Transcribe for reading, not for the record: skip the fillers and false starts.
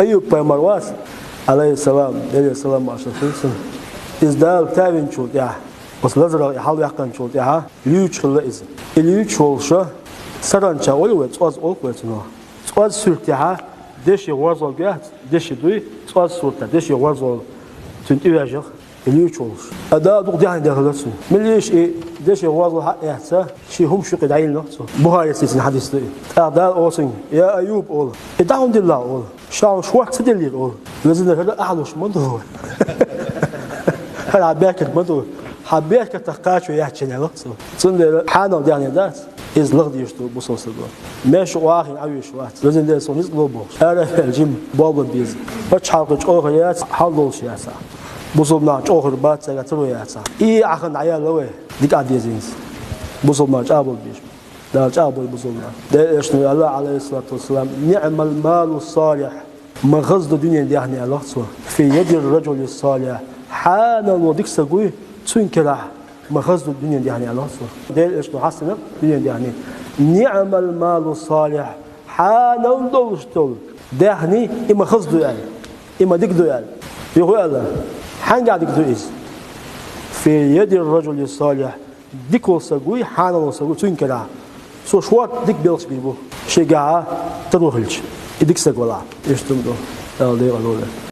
أيوب بيمرواس عليه السلام أشرف إزدال تابين شوت يا وسلزر يحاول يحكم شوت يا ليوش خلا إز ليوش هولشة سرنشا أولويت أز أولويت نو أز سرت يا دش يوازل جات دش دوي أز سرت دش يوازل تنتبه ليوش هولش أدا دقدي عند هذا مليش دش يوازل حق يحسه شيء هم شو قدعين نفسه بهاي السيسن حديث ده أدا أوسين يا أيوب أول إدعهم دللا أول شاو شو تدلل أول لازم هذا أحلوش مدهور هذا عباك مدهور حبيت كتقاش ويحكي على نفسه صندل حانو يعني داس إز لغدي يشتو بصوص الدور ماشي واخين أوي شوات لازم ده صونيز لوبو هذا الجيم بابا بيز بتش حلقة أخريات حلول شياسا بصوبنا أخر بات سيغترو ياسا أخن عيال لوي ديك عديزينز بصوبنا جابل بيش لا جابل بصوبنا ده إشنو الله عليه الصلاة والسلام نعم المال الصالح من غزد الدنيا دي يعني الله في يد الرجل الصالح حانا وديك سقوي تنكره مخزن الدنيا دي يعني الله ده إيش نحسنا الدنيا دي يعني نعم المال الصالح حانا ودولشتول ده يعني إما خزن يعني إما ديك دو يعني يقول الله حان قاعد ديك دو إيش في يد الرجل الصالح ديك وسقوي حانا وسقوي تنكره سو شوات ديك بيلش بيبو شجاع تروحلش ديك سقولا إيش تمدو الله